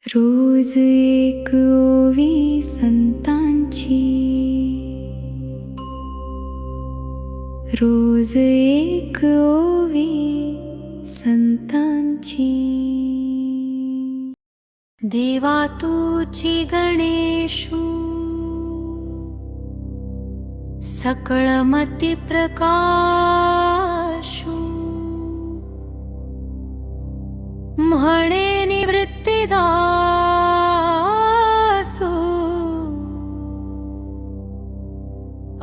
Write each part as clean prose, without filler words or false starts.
रोज एक ओवी संतांची, रोज एक ओवी संतांची. देवा तूची गणेशू, सकळमती प्रकाशू. म्हणे निवृत्तिदासो,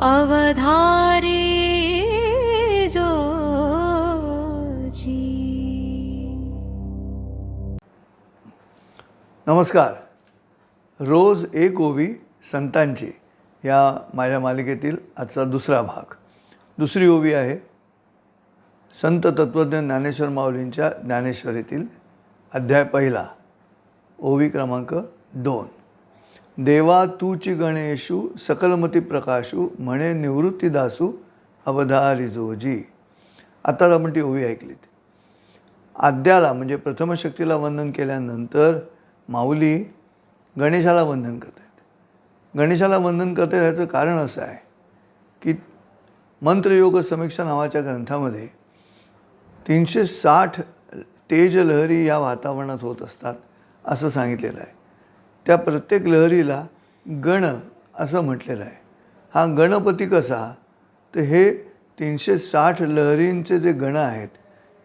अवधारी जोजी. नमस्कार. रोज एक ओवी संतांची या माझ्या मालिकेतील आजचा दुसरा भाग. दुसरी ओवी आहे संत तत्वज्ञ ज्ञानेश्वर माऊलींच्या ज्ञानेश्वरीतील अध्याय पहिला, ओवी क्रमांक 2. देवा तूची गणेशू, सकलमती प्रकाशू. म्हणे निवृत्तिदासू, अवधारी जोजी. आत्ताच आपण ती ओवी ऐकलीत. आद्याला म्हणजे प्रथमशक्तीला वंदन केल्यानंतर माऊली गणेशाला वंदन करत आहेत. गणेशाला वंदन करत आहेत याचं कारण असं आहे की मंत्रयोग समीक्षा नावाच्या ग्रंथामध्ये 360 तेजलहरी या वातावरणात होत असतात असं सांगितलेलं आहे. त्या प्रत्येक लहरीला गण असं म्हटलेलं आहे. हा गणपती कसा, तर हे 360 लहरींचे जे गण आहेत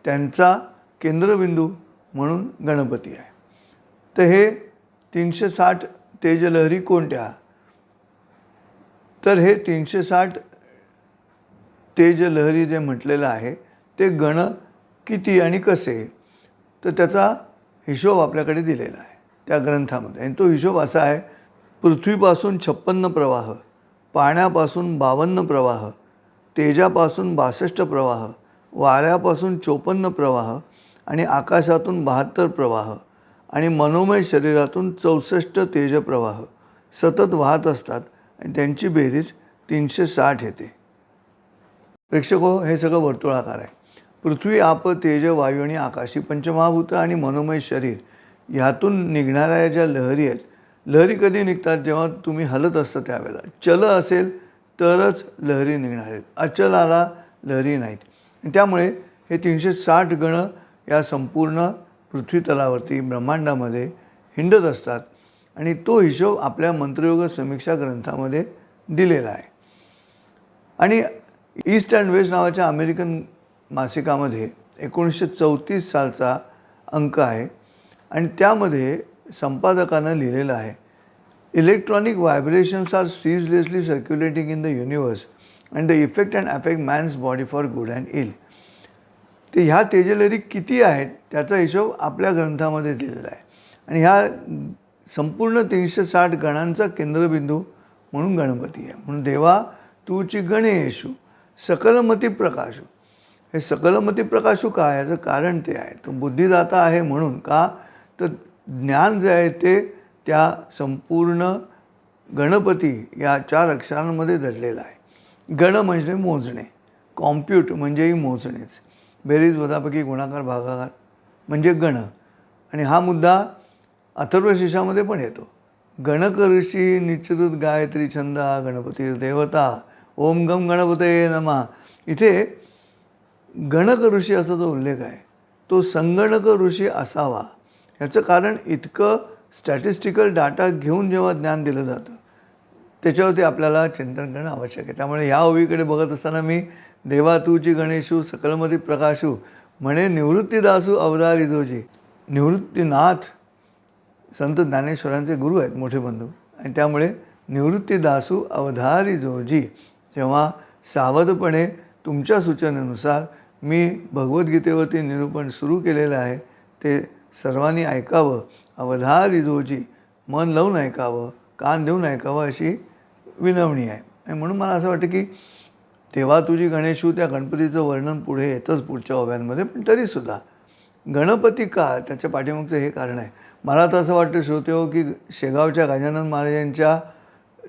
त्यांचा केंद्रबिंदू म्हणून गणपती आहे. तर हे 360 तेजलहरी कोणत्या, तर हे 360 तेजलहरी जे म्हटलेलं आहे ते गण किती आणि कसे, तर त्याचा हिशोब आपल्याकडे दिलेला आहे त्या ग्रंथामध्ये. आणि तो हिशोब असा आहे: पृथ्वीपासून 56 प्रवाह, पाण्यापासून 52 प्रवाह, तेजापासून 62 प्रवाह, वाऱ्यापासून 54 प्रवाह आणि आकाशातून 72 प्रवाह आणि मनोमय शरीरातून 64 तेजप्रवाह सतत वाहत असतात आणि त्यांची बेरीज 360 येते. प्रेक्षको, हे सगळं वर्तुळाकार आहे. पृथ्वी, आप, तेज, वायू आणि आकाश ही पंचमहाभूत आणि मनोमय शरीर ह्यातून निघणाऱ्या ज्या लहरी आहेत. लहरी कधी निघतात, जेव्हा तुम्ही हलत असता त्यावेळेला. चल असेल तरच लहरी निघणार आहेत, अचलाला लहरी नाहीत. त्यामुळे हे 360 गण या संपूर्ण पृथ्वीतलावरती ब्रह्मांडामध्ये हिंडत असतात आणि तो हिशोब आपल्या मंत्रयोग समीक्षा ग्रंथामध्ये दिलेला आहे. आणि ईस्ट अँड वेस्ट नावाच्या अमेरिकन मासिकामध्ये 1934 सालचा अंक आहे आणि त्यामध्ये संपादकानं लिहिलेलं आहे: electronic vibrations are ceaselessly circulating in the universe and the effect and affect man's body for good and ill. ते ह्या तेजलहरी किती आहेत त्याचा हिशोब आपल्या ग्रंथामध्ये दिलेला आहे. आणि ह्या संपूर्ण 360 गणांचा केंद्रबिंदू म्हणून गणपती आहे. म्हणून देवा तूची गणेशू, सकलमती प्रकाशू. हे सकलमती प्रकाशू काय, याचं कारण ते आहे, तो बुद्धिदाता आहे. म्हणून का, तर ज्ञान जे आहे ते त्या संपूर्ण गणपती या 4 अक्षरांमध्ये दडलेलं आहे. गण म्हणजे मोजणे, कॉम्प्यूट म्हणजेही मोजणेच, बेरीज वजाबाकी गुणाकार भागाकार म्हणजे गण. आणि हा मुद्दा अथर्वशीर्षामध्ये पण येतो. गणक ऋषी निश्चित गायत्री छंदा गणपती देवता ओम गम गणपतये नमः. इथे गणक ऋषी असा जो उल्लेख आहे तो संगणक ऋषी असावा. याचं कारण इतकं स्टॅटिस्टिकल डाटा घेऊन जेव्हा ज्ञान दिलं जातं त्याच्यावरती आपल्याला चिंतन करणं आवश्यक आहे. त्यामुळे ह्या ओवीकडे बघत असताना मी देवा तूची गणेशू, सकलमती प्रकाशू. म्हणे निवृत्तिदासू, अवधारी जोजी. निवृत्तीनाथ संत ज्ञानेश्वरांचे गुरु आहेत, मोठे बंधू. आणि त्यामुळे निवृत्तिदासू, अवधारी जोजी. जेव्हा सावधपणे तुमच्या सूचनेनुसार मी भगवद्गीतेवरती निरूपण सुरू केलेलं आहे ते सर्वांनी ऐकावं. अवधारी जोजी, मन लावून ऐकावं, कान देऊन ऐकावं अशी विनवणी आहे. आणि म्हणून मला असं वाटतं की तेव्हा तुझी गणेशू, त्या गणपतीचं वर्णन पुढे येतंच पुढच्या ओव्यांमध्ये. पण तरीसुद्धा गणपती का, त्याच्या पाठीमागचं हे कारण आहे. मला तर असं वाटतं श्रोते हो की शेगावच्या गजानन महाराजांच्या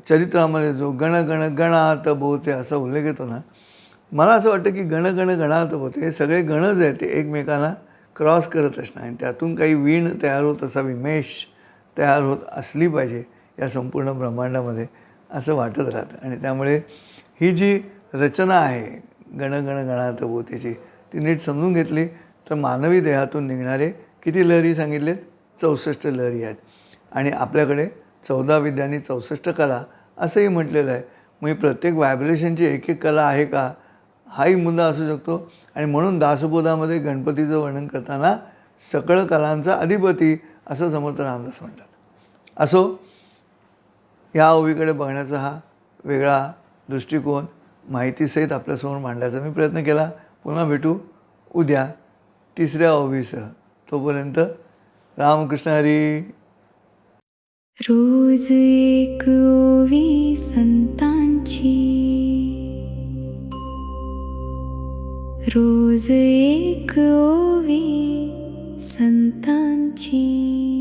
चरित्रामध्ये जो गण गण गणात बोते असा उल्लेख येतो ना, मला असं वाटतं की गण गण गणात बोते हे सगळे गणच आहेत, ते एकमेकांना क्रॉस करत असणार आणि त्यातून काही वीण तयार होत असावी, मेश तयार होत असली पाहिजे या संपूर्ण ब्रह्मांडामध्ये असं वाटत राहतं. आणि त्यामुळे ही जी रचना आहे गण गण गणात बोतेची ती नीट समजून घेतली तर मानवी देहातून निघणारे किती लहरी सांगितलेत? 64 लहरी आहेत. आणि आपल्याकडे 14 विद्या आणि 64 कला असंही म्हटलेलं आहे. मग प्रत्येक व्हायब्रेशनची एक एक कला आहे का, हाही मुद्दा असू शकतो. आणि म्हणून दासबोधामध्ये गणपतीचं वर्णन करताना सकळ कलांचा अधिपती असं समर्थ रामदास म्हणतात. असो, या ओवीकडे बघण्याचा हा वेगळा दृष्टिकोन माहितीसहित आपल्यासमोर मांडण्याचा मी प्रयत्न केला. पुन्हा भेटू उद्या 3ऱ्या ओवीसह. तोपर्यंत रामकृष्ण हरी. रोज एक ओवी संतांची, रोज एक ओवी संतांची.